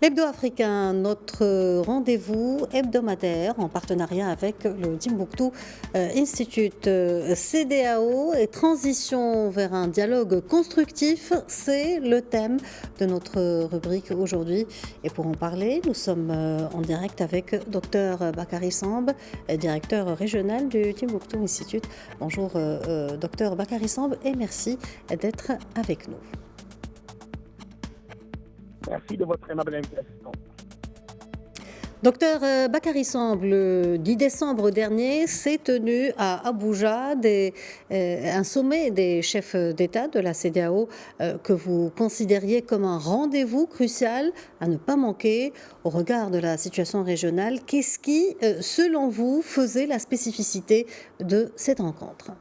L'Hebdo africain, notre rendez-vous hebdomadaire en partenariat avec le Timbuktu Institute. CEDEAO et transition vers un dialogue constructif, c'est le thème de notre rubrique aujourd'hui. Et pour en parler, nous sommes en direct avec Dr Bakary Samb, directeur régional du Timbuktu Institute. Bonjour Dr Bakary Samb et merci d'être avec nous. Merci de votre aimable invitation. Docteur Bakary Samb, le 10 décembre dernier, s'est tenu à Abuja un sommet des chefs d'État de la CEDEAO que vous considériez comme un rendez-vous crucial à ne pas manquer au regard de la situation régionale. Qu'est-ce qui, selon vous, faisait la spécificité de cette rencontre ?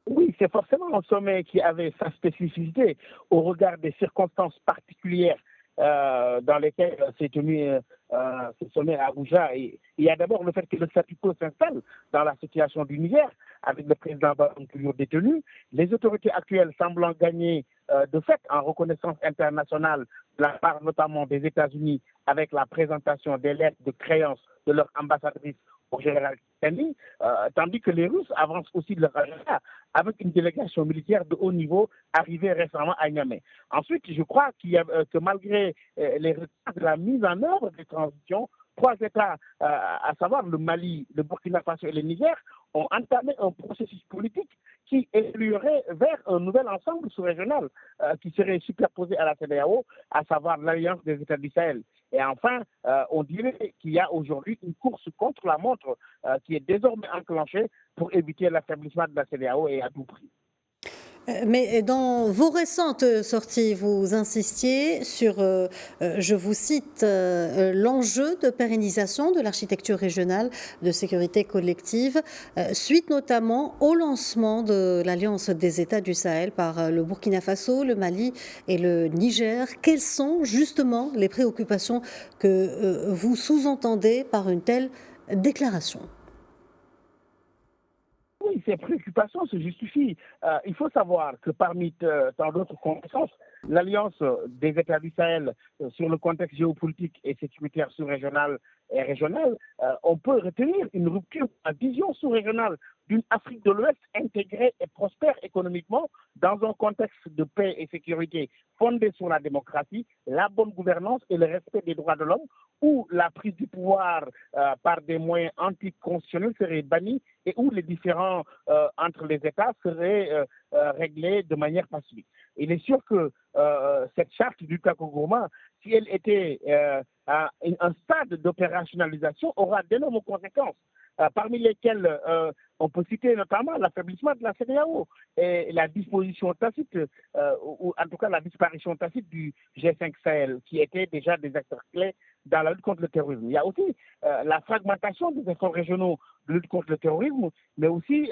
Oui, c'est forcément un sommet qui avait sa spécificité au regard des circonstances particulières dans lesquelles s'est tenu ce sommet à Abuja. Et il y a d'abord le fait que le statu quo s'installe dans la situation du Niger, avec le président Bazoum toujours détenu, les autorités actuelles semblant gagner de fait en reconnaissance internationale de la part notamment des États-Unis avec la présentation des lettres de créance de leur ambassadrice au général Kennedy, tandis que les Russes avancent aussi de leur agenda avec une délégation militaire de haut niveau arrivée récemment à Niamey. Ensuite, je crois que malgré les retards de la mise en œuvre des transitions, trois États, à savoir le Mali, le Burkina Faso et le Niger, ont entamé un processus politique qui évoluerait vers un nouvel ensemble sous-régional qui serait superposé à la CEDEAO, à savoir l'Alliance des États du Sahel. Et enfin, on dirait qu'il y a aujourd'hui une course contre la montre qui est désormais enclenchée pour éviter l'affaiblissement de la CEDEAO et à tout prix. Mais dans vos récentes sorties, vous insistiez sur, je vous cite, l'enjeu de pérennisation de l'architecture régionale de sécurité collective, suite notamment au lancement de l'Alliance des États du Sahel par le Burkina Faso, le Mali et le Niger. Quelles sont justement les préoccupations que vous sous-entendez par une telle déclaration ? Oui, ces préoccupations se justifient. Il faut savoir que parmi tant d'autres conséquences, l'Alliance des États du Sahel sur le contexte géopolitique et sécuritaire sous-régional et régional, on peut retenir une rupture à vision sous-régionale d'une Afrique de l'Ouest intégrée et prospère économiquement dans un contexte de paix et sécurité fondé sur la démocratie, la bonne gouvernance et le respect des droits de l'homme, où la prise du pouvoir par des moyens anticonstitutionnels serait bannie et où les différends entre les États seraient réglés de manière pacifique. Il est sûr que cette charte du Kakogoma, si elle était à un stade d'opérationnalisation, aura d'énormes conséquences. Parmi lesquelles on peut citer notamment l'affaiblissement de la CEDEAO et la disposition tacite, ou en tout cas la disparition tacite du G5 Sahel, qui était déjà des acteurs clés dans la lutte contre le terrorisme. Il y a aussi la fragmentation des efforts régionaux de lutte contre le terrorisme, mais aussi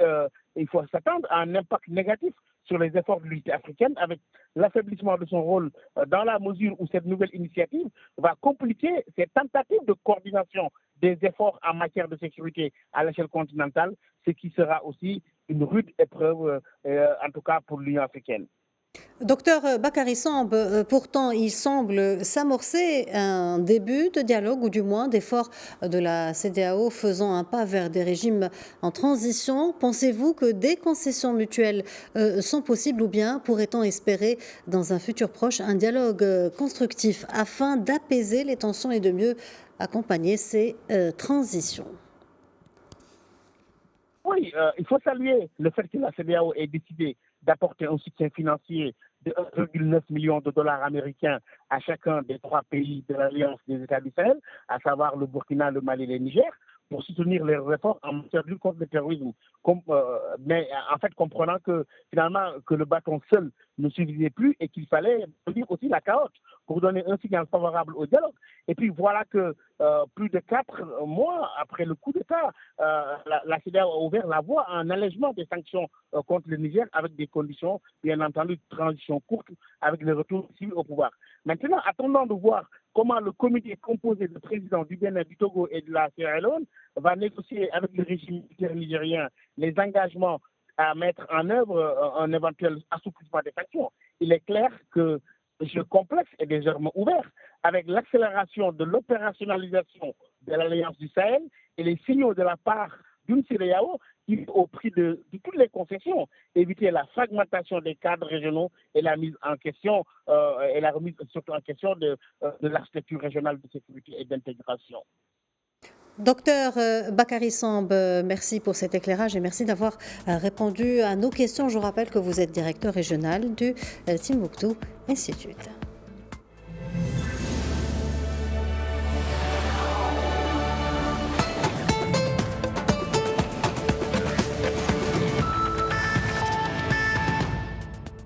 il faut s'attendre à un impact négatif sur les efforts de l'unité africaine avec l'affaiblissement de son rôle dans la mesure où cette nouvelle initiative va compliquer ces tentatives de coordination des efforts en matière de sécurité à l'échelle continentale, ce qui sera aussi une rude épreuve, en tout cas pour l'Union africaine. Docteur Bakary Samb, pourtant, il semble s'amorcer un début de dialogue, ou du moins d'efforts de la CEDEAO faisant un pas vers des régimes en transition. Pensez-vous que des concessions mutuelles sont possibles, ou bien pourrait-on espérer dans un futur proche un dialogue constructif afin d'apaiser les tensions et de mieux accompagner ces transitions? Oui, il faut saluer le fait que la CEDEAO ait décidé d'apporter un soutien financier de 1,9 million de dollars américains à chacun des trois pays de l'Alliance des États du Sahel, à savoir le Burkina, le Mali et le Niger, pour soutenir les efforts en matière de lutte contre le terrorisme. Mais en fait, comprenant que finalement, que le bâton seul ne suffisait plus et qu'il fallait dire aussi la carotte pour donner un signal favorable au dialogue. Et puis voilà que plus de 4 mois après le coup d'État, la CEDEAO a ouvert la voie à un allègement des sanctions contre le Niger avec des conditions, bien entendu, de transition courte avec le retour civil au pouvoir. Maintenant, attendons de voir comment le comité composé de présidents du Bénin, du Togo et de la Sierra Leone va négocier avec le régime militaire nigérien les engagements à mettre en œuvre un éventuel assouplissement des sanctions. Il est clair que jeu complexe est désormais ouvert avec l'accélération de l'opérationnalisation de l'Alliance du Sahel et les signaux de la part d'une CEDEAO qui, au prix de toutes les concessions, éviter la fragmentation des cadres régionaux et la mise en question et la remise surtout en question de l'architecture régionale de sécurité et d'intégration. Docteur Bakary Samb, merci pour cet éclairage et merci d'avoir répondu à nos questions. Je rappelle que vous êtes directeur régional du Timbuktu Institute.